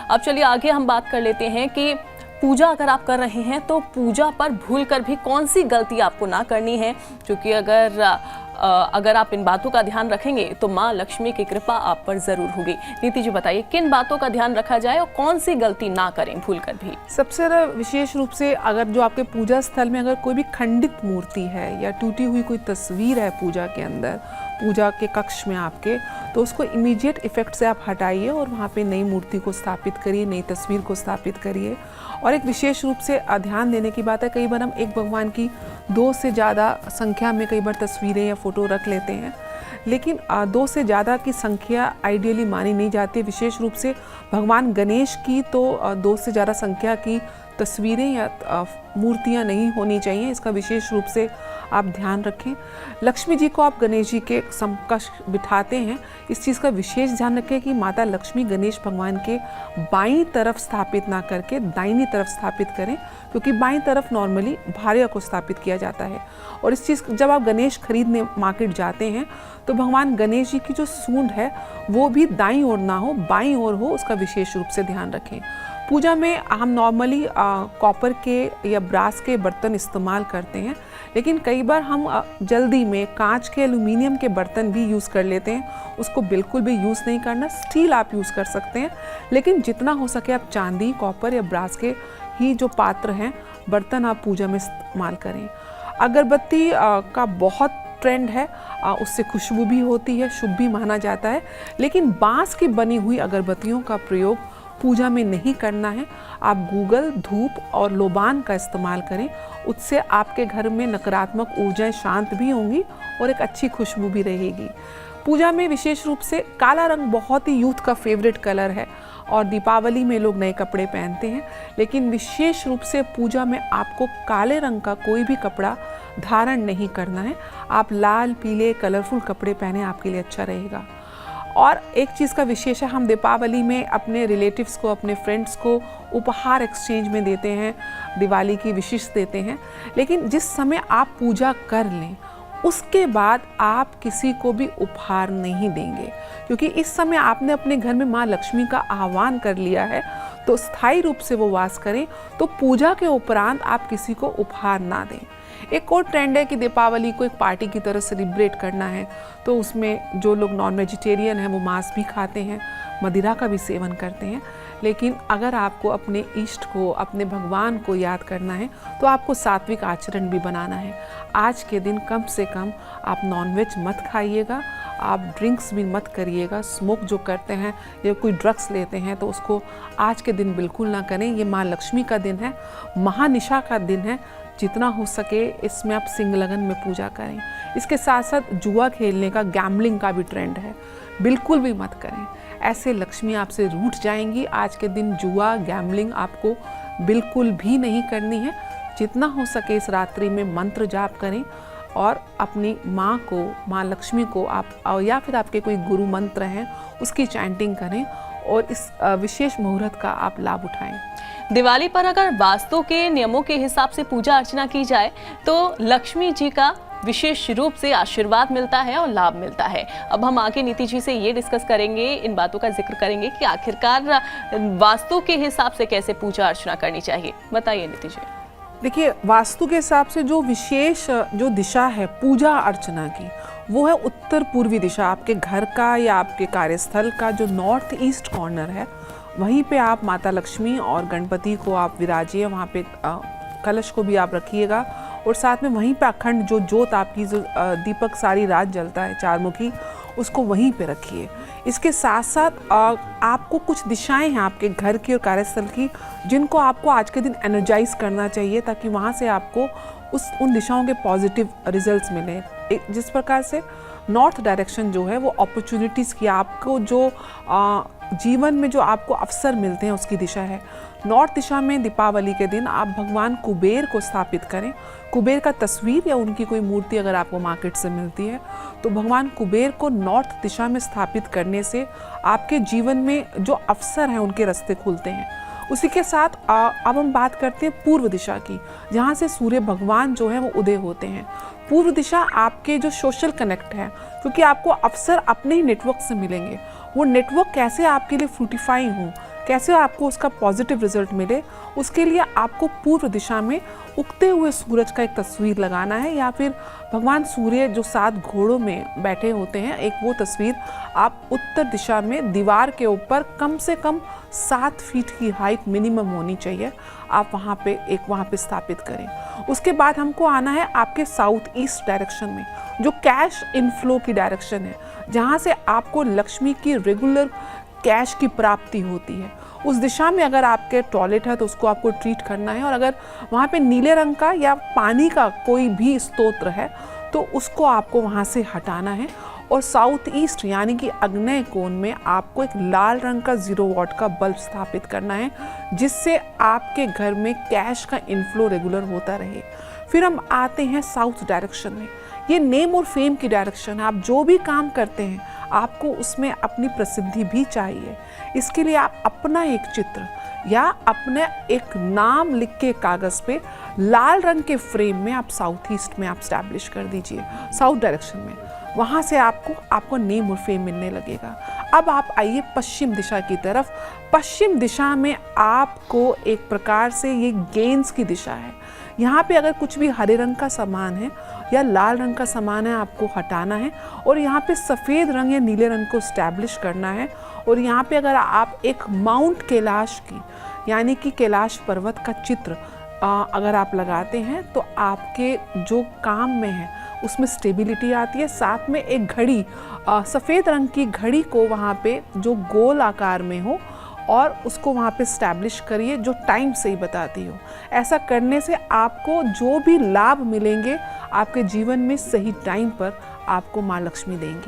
अब चलिए आगे हम बात कर लेते हैं कि पूजा अगर आप कर रहे हैं तो पूजा पर भूलकर भी कौन सी गलती आपको ना करनी है, क्योंकि अगर आप इन बातों का ध्यान रखेंगे तो माँ लक्ष्मी की कृपा आप पर जरूर होगी। नीति जी बताइए, किन बातों का ध्यान रखा जाए और कौन सी गलती ना करें भूलकर भी? सबसे ज़्यादा विशेष रूप से अगर जो आपके पूजा स्थल में अगर कोई भी खंडित मूर्ति है या टूटी हुई कोई तस्वीर है पूजा के अंदर, पूजा के कक्ष में आपके, तो उसको इमीडिएट इफेक्ट से आप हटाइए और वहाँ पे नई मूर्ति को स्थापित करिए, नई तस्वीर को स्थापित करिए। और एक विशेष रूप से ध्यान देने की बात है, कई बार हम एक भगवान की 2 से ज़्यादा संख्या में कई बार तस्वीरें या फोटो रख लेते हैं, लेकिन 2 से ज़्यादा की संख्या आइडियली मानी नहीं जाती। विशेष रूप से भगवान गणेश की तो 2 से ज़्यादा संख्या की तस्वीरें या मूर्तियां नहीं होनी चाहिए, इसका विशेष रूप से आप ध्यान रखें। लक्ष्मी जी को आप गणेश जी के समकक्ष बिठाते हैं, इस चीज़ का विशेष ध्यान रखें कि माता लक्ष्मी गणेश भगवान के बाईं तरफ स्थापित ना करके दाहिनी तरफ स्थापित करें, क्योंकि बाईं तरफ नॉर्मली भार्या को स्थापित किया जाता है। और इस चीज़ जब आप गणेश खरीदने मार्केट जाते हैं तो भगवान गणेश जी की जो सूंड है वो भी दाईं ओर ना हो, बाईं ओर हो, उसका विशेष रूप से ध्यान रखें। पूजा में हम नॉर्मली कॉपर के या ब्रास के बर्तन इस्तेमाल करते हैं, लेकिन कई बार हम जल्दी में कांच के, एल्यूमिनियम के बर्तन भी यूज़ कर लेते हैं, उसको बिल्कुल भी यूज़ नहीं करना। स्टील आप यूज़ कर सकते हैं, लेकिन जितना हो सके आप चांदी, कॉपर या ब्रास के ही जो पात्र हैं, बर्तन आप पूजा में इस्तेमाल करें। अगरबत्ती का बहुत ट्रेंड है, उससे खुशबू भी होती है, शुभ भी माना जाता है, लेकिन बांस की बनी हुई अगरबत्तियों का प्रयोग पूजा में नहीं करना है। आप गूगल, धूप और लोबान का इस्तेमाल करें, उससे आपके घर में नकारात्मक ऊर्जाएं शांत भी होंगी और एक अच्छी खुशबू भी रहेगी। पूजा में विशेष रूप से काला रंग बहुत ही यूथ का फेवरेट कलर है और दीपावली में लोग नए कपड़े पहनते हैं, लेकिन विशेष रूप से पूजा में आपको काले रंग का कोई भी कपड़ा धारण नहीं करना है। आप लाल, पीले, कलरफुल कपड़े पहने, आपके लिए अच्छा रहेगा। और एक चीज़ का विशेष है, हम दीपावली में अपने रिलेटिव्स को, अपने फ्रेंड्स को उपहार एक्सचेंज में देते हैं, दिवाली की विशेष देते हैं, लेकिन जिस समय आप पूजा कर लें उसके बाद आप किसी को भी उपहार नहीं देंगे, क्योंकि इस समय आपने अपने घर में माँ लक्ष्मी का आह्वान कर लिया है, तो स्थायी रूप से वो वास करें। तो पूजा के उपरांत आप किसी को उपहार ना दें। एक और ट्रेंड है कि दीपावली को एक पार्टी की तरह सेलिब्रेट करना है, तो उसमें जो लोग नॉन वेजिटेरियन हैं वो मांस भी खाते हैं, मदिरा का भी सेवन करते हैं। लेकिन अगर आपको अपने इष्ट को, अपने भगवान को याद करना है तो आपको सात्विक आचरण भी बनाना है। आज के दिन कम से कम आप नॉनवेज मत खाइएगा, आप ड्रिंक्स भी मत करिएगा। स्मोक जो करते हैं या कोई ड्रग्स लेते हैं तो उसको आज के दिन बिल्कुल ना करें। ये माँ लक्ष्मी का दिन है, महानिशा का दिन है, जितना हो सके इसमें आप सिंह लगन में पूजा करें। इसके साथ साथ जुआ खेलने का, गैम्बलिंग का भी ट्रेंड है, बिल्कुल भी मत करें। ऐसे लक्ष्मी आपसे रूठ जाएंगी। आज के दिन जुआ, गैम्बलिंग आपको बिल्कुल भी नहीं करनी है। जितना हो सके इस रात्रि में मंत्र जाप करें और अपनी माँ को, माँ लक्ष्मी को आप या फिर आपके कोई गुरु मंत्र हैं उसकी चैंटिंग करें और इस विशेष मुहूर्त का आप लाभ उठाएं। दिवाली पर अगर वास्तु के नियमों के हिसाब से पूजा अर्चना की जाए तो लक्ष्मी जी का विशेष रूप से आशीर्वाद मिलता है और लाभ मिलता है। अब हम आगे नीति जी से ये डिस्कस करेंगे, इन बातों का जिक्र करेंगे कि आखिरकार वास्तु के हिसाब से कैसे पूजा अर्चना करनी चाहिए। बताइए नीति जी। देखिए, वास्तु के हिसाब से जो विशेष जो दिशा है पूजा अर्चना की, वो है उत्तर पूर्वी दिशा। आपके घर का या आपके कार्यस्थल का जो नॉर्थ ईस्ट कॉर्नर है, वहीं पे आप माता लक्ष्मी और गणपति को आप विराजिए, वहाँ पे कलश को भी आप रखिएगा और साथ में वहीं पे अखंड जो जोत आपकी जो दीपक सारी रात जलता है चारमुखी, उसको वहीं पे रखिए। इसके साथ साथ आपको कुछ दिशाएं हैं आपके घर की और कार्यस्थल की, जिनको आपको आज के दिन एनर्जाइज करना चाहिए, ताकि वहाँ से आपको उन दिशाओं के पॉजिटिव रिजल्ट्स मिले। जिस प्रकार से नॉर्थ डायरेक्शन जो है वो अपॉर्चुनिटीज़ की, आपको जो जीवन में जो आपको अवसर मिलते हैं उसकी दिशा है। नॉर्थ दिशा में दीपावली के दिन आप भगवान कुबेर को स्थापित करें। कुबेर का तस्वीर या उनकी कोई मूर्ति अगर आपको मार्केट से मिलती है तो भगवान कुबेर को नॉर्थ दिशा में स्थापित करने से आपके जीवन में जो अवसर हैं उनके रास्ते खुलते हैं। उसी के साथ अब हम बात करते हैं पूर्व दिशा की, जहाँ से सूर्य भगवान जो है वो उदय होते हैं। पूर्व दिशा आपके जो सोशल कनेक्ट है, क्योंकि आपको अवसर अपने ही नेटवर्क से मिलेंगे। वो नेटवर्क कैसे आपके लिए फ्रूटिफाई हो, कैसे आपको उसका पॉजिटिव रिजल्ट मिले, उसके लिए आपको पूर्व दिशा में उगते हुए सूरज का एक तस्वीर लगाना है, या फिर भगवान सूर्य जो 7 घोड़ों में बैठे होते हैं, एक वो तस्वीर आप उत्तर दिशा में दीवार के ऊपर कम से कम 7 फीट की हाइट मिनिमम होनी चाहिए, आप वहाँ पे स्थापित करें। उसके बाद हमको आना है आपके साउथ ईस्ट डायरेक्शन में, जो कैश इनफ्लो की डायरेक्शन है, जहाँ से आपको लक्ष्मी की रेगुलर कैश की प्राप्ति होती है। उस दिशा में अगर आपके टॉयलेट है तो उसको आपको ट्रीट करना है, और अगर वहाँ पे नीले रंग का या पानी का कोई भी स्तोत्र है तो उसको आपको वहाँ से हटाना है। और साउथ ईस्ट यानी कि आग्नेय कोण में आपको एक लाल रंग का 0 वॉट का बल्ब स्थापित करना है, जिससे आपके घर में कैश का इनफ्लो रेगुलर होता रहे। फिर हम आते हैं साउथ डायरेक्शन में, ये नेम और फेम की डायरेक्शन है। आप जो भी काम करते हैं आपको उसमें अपनी प्रसिद्धि भी चाहिए। इसके लिए आप अपना एक चित्र या अपने एक नाम लिख के कागज़ पे लाल रंग के फ्रेम में आप साउथ ईस्ट में आप स्टैब्लिश कर दीजिए, साउथ डायरेक्शन में। वहाँ से आपको नेम और फेम मिलने लगेगा। अब आप आइए पश्चिम दिशा की तरफ। पश्चिम दिशा में आपको एक प्रकार से ये गेंस की दिशा है। यहाँ पे अगर कुछ भी हरे रंग का सामान है या लाल रंग का सामान है आपको हटाना है, और यहाँ पे सफ़ेद रंग या नीले रंग को स्टैब्लिश करना है। और यहाँ पे अगर आप एक माउंट कैलाश की यानी कि कैलाश पर्वत का चित्र अगर आप लगाते हैं तो आपके जो काम में है उसमें स्टेबिलिटी आती है। साथ में एक घड़ी, सफ़ेद रंग की घड़ी को वहाँ पे जो गोल आकार में हो और उसको वहाँ पे स्टैब्लिश करिए, जो टाइम सही बताती हो। ऐसा करने से आपको जो भी लाभ मिलेंगे आपके जीवन में सही टाइम पर आपको माँ लक्ष्मी देंगी।